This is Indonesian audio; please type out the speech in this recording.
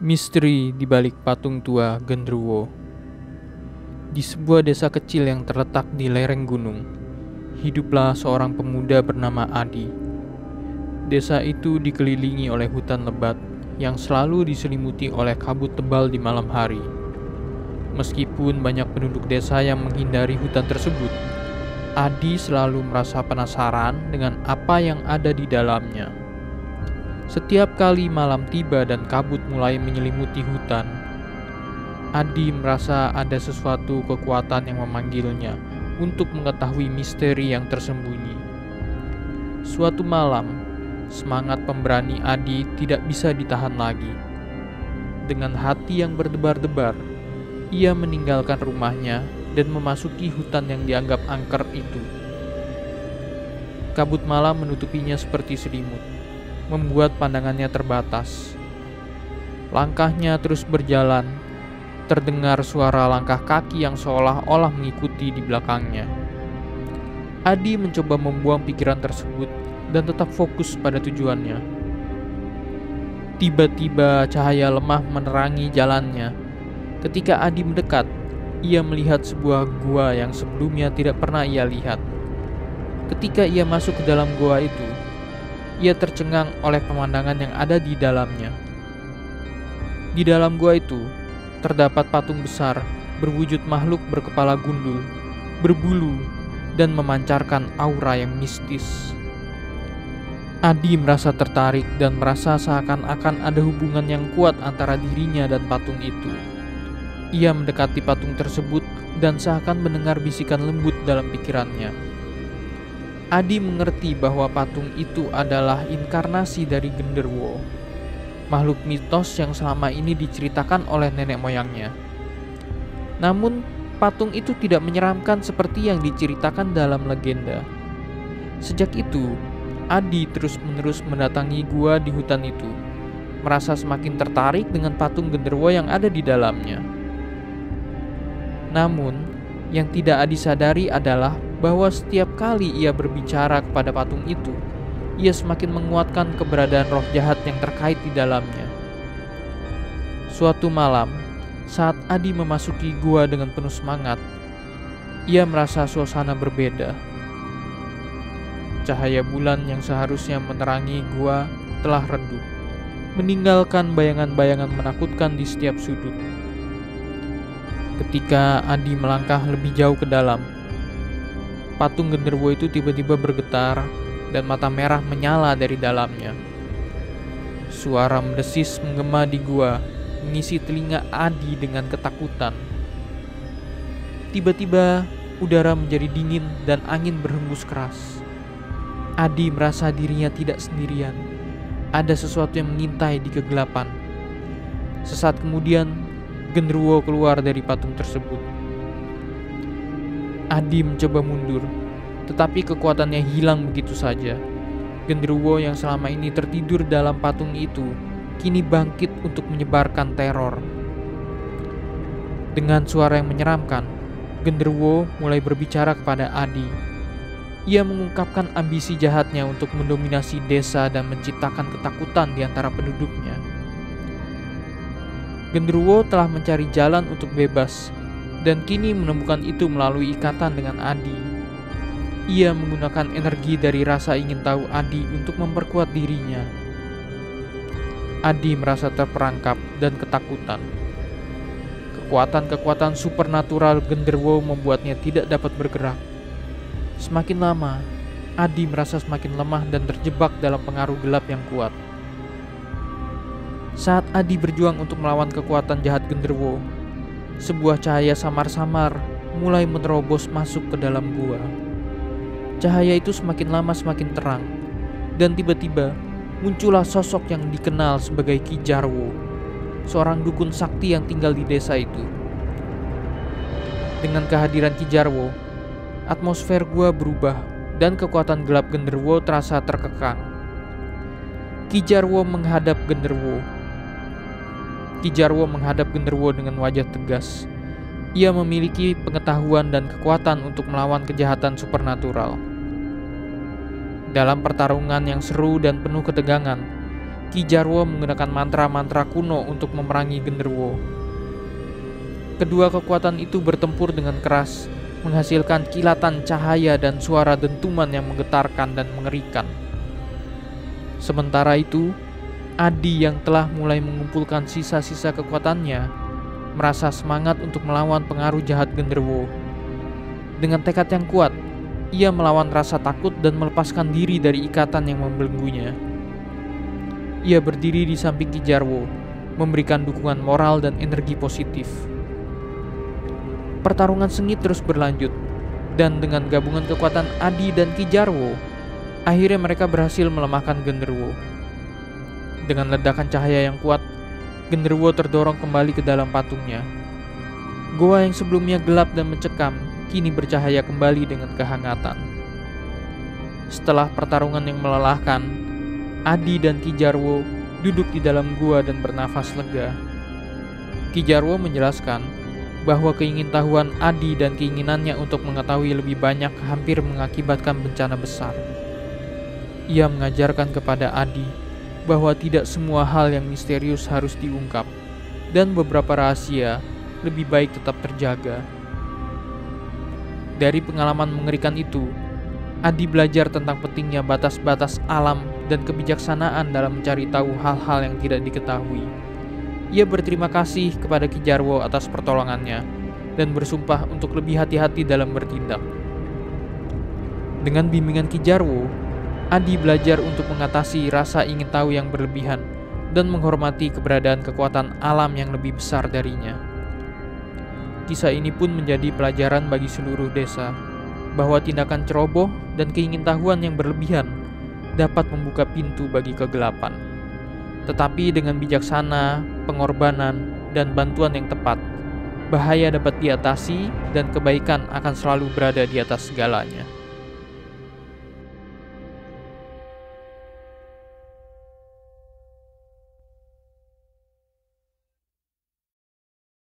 Misteri di balik patung tua Genderuwo. Di sebuah desa kecil yang terletak di lereng gunung, hiduplah seorang pemuda bernama Adi. Desa itu dikelilingi oleh hutan lebat yang selalu diselimuti oleh kabut tebal di malam hari. Meskipun banyak penduduk desa yang menghindari hutan tersebut, Adi selalu merasa penasaran dengan apa yang ada di dalamnya. Setiap kali malam tiba dan kabut mulai menyelimuti hutan, Adi merasa ada sesuatu kekuatan yang memanggilnya untuk mengetahui misteri yang tersembunyi. Suatu malam, semangat pemberani Adi tidak bisa ditahan lagi. Dengan hati yang berdebar-debar, ia meninggalkan rumahnya dan memasuki hutan yang dianggap angker itu. Kabut malam menutupinya seperti selimut, membuat pandangannya terbatas. Langkahnya terus berjalan, terdengar suara langkah kaki yang seolah-olah mengikuti di belakangnya. Adi mencoba membuang pikiran tersebut dan tetap fokus pada tujuannya. Tiba-tiba cahaya lemah menerangi jalannya. Ketika Adi mendekat, ia melihat sebuah gua yang sebelumnya tidak pernah ia lihat. Ketika ia masuk ke dalam gua itu, ia tercengang oleh pemandangan yang ada di dalamnya. Di dalam gua itu, terdapat patung besar berwujud makhluk berkepala gundul, berbulu, dan memancarkan aura yang mistis. Adi merasa tertarik dan merasa seakan-akan ada hubungan yang kuat antara dirinya dan patung itu. Ia mendekati patung tersebut dan seakan mendengar bisikan lembut dalam pikirannya. Adi mengerti bahwa patung itu adalah inkarnasi dari Genderuwo, makhluk mitos yang selama ini diceritakan oleh nenek moyangnya. Namun, patung itu tidak menyeramkan seperti yang diceritakan dalam legenda. Sejak itu, Adi terus-menerus mendatangi gua di hutan itu, merasa semakin tertarik dengan patung Genderuwo yang ada di dalamnya. Namun, yang tidak Adi sadari adalah bahwa setiap kali ia berbicara kepada patung itu, ia semakin menguatkan keberadaan roh jahat yang terkait di dalamnya. Suatu malam, saat Adi memasuki gua dengan penuh semangat, ia merasa suasana berbeda. Cahaya bulan yang seharusnya menerangi gua telah redup, meninggalkan bayangan-bayangan menakutkan di setiap sudut. Ketika Adi melangkah lebih jauh ke dalam, patung Genderuwo itu tiba-tiba bergetar dan mata merah menyala dari dalamnya. Suara mendesis menggema di gua, mengisi telinga Adi dengan ketakutan. Tiba-tiba, udara menjadi dingin dan angin berhembus keras. Adi merasa dirinya tidak sendirian. Ada sesuatu yang mengintai di kegelapan. Sesaat kemudian, Genderuwo keluar dari patung tersebut. Adi mencoba mundur, tetapi kekuatannya hilang begitu saja. Genderuwo yang selama ini tertidur dalam patung itu kini bangkit untuk menyebarkan teror. Dengan suara yang menyeramkan, Genderuwo mulai berbicara kepada Adi. Ia mengungkapkan ambisi jahatnya untuk mendominasi desa dan menciptakan ketakutan di antara penduduknya. Genderuwo telah mencari jalan untuk bebas dan kini menemukan itu melalui ikatan dengan Adi. Ia menggunakan energi dari rasa ingin tahu Adi untuk memperkuat dirinya. Adi merasa terperangkap dan ketakutan. Kekuatan-kekuatan supernatural Genderuwo membuatnya tidak dapat bergerak. Semakin lama, Adi merasa semakin lemah dan terjebak dalam pengaruh gelap yang kuat. Saat Adi berjuang untuk melawan kekuatan jahat Genderuwo, sebuah cahaya samar-samar mulai menerobos masuk ke dalam gua. Cahaya itu semakin lama semakin terang, dan tiba-tiba muncullah sosok yang dikenal sebagai Ki Jarwo, seorang dukun sakti yang tinggal di desa itu. Dengan kehadiran Ki Jarwo, atmosfer gua berubah dan kekuatan gelap Genderuwo terasa terkekang. Ki Jarwo menghadap Genderuwo. Ki Jarwo menghadap Genderuwo dengan wajah tegas. Ia memiliki pengetahuan dan kekuatan untuk melawan kejahatan supernatural. Dalam pertarungan yang seru dan penuh ketegangan, Ki Jarwo menggunakan mantra-mantra kuno untuk memerangi genderuwo. Kedua kekuatan itu bertempur dengan keras, menghasilkan kilatan cahaya dan suara dentuman yang menggetarkan dan mengerikan. Sementara itu, Adi yang telah mulai mengumpulkan sisa-sisa kekuatannya, merasa semangat untuk melawan pengaruh jahat genderuwo. Dengan tekad yang kuat, ia melawan rasa takut dan melepaskan diri dari ikatan yang membelenggunya. Ia berdiri di samping Ki Jarwo, memberikan dukungan moral dan energi positif. Pertarungan sengit terus berlanjut, dan dengan gabungan kekuatan Adi dan Ki Jarwo, akhirnya mereka berhasil melemahkan genderuwo. Dengan ledakan cahaya yang kuat, genderuwo terdorong kembali ke dalam patungnya. Goa yang sebelumnya gelap dan mencekam, kini bercahaya kembali dengan kehangatan. Setelah pertarungan yang melelahkan, Adi dan Ki Jarwo duduk di dalam gua dan bernafas lega. Ki Jarwo menjelaskan bahwa keingintahuan Adi dan keinginannya untuk mengetahui lebih banyak hampir mengakibatkan bencana besar. Ia mengajarkan kepada Adi bahwa tidak semua hal yang misterius harus diungkap, dan beberapa rahasia lebih baik tetap terjaga. Dari pengalaman mengerikan itu, Adi belajar tentang pentingnya batas-batas alam dan kebijaksanaan dalam mencari tahu hal-hal yang tidak diketahui. Ia berterima kasih kepada Ki Jarwo atas pertolongannya dan bersumpah untuk lebih hati-hati dalam bertindak. Dengan bimbingan Ki Jarwo, Adi belajar untuk mengatasi rasa ingin tahu yang berlebihan dan menghormati keberadaan kekuatan alam yang lebih besar darinya. Kisah ini pun menjadi pelajaran bagi seluruh desa, bahwa tindakan ceroboh dan keingintahuan yang berlebihan dapat membuka pintu bagi kegelapan. Tetapi dengan bijaksana, pengorbanan, dan bantuan yang tepat, bahaya dapat diatasi dan kebaikan akan selalu berada di atas segalanya.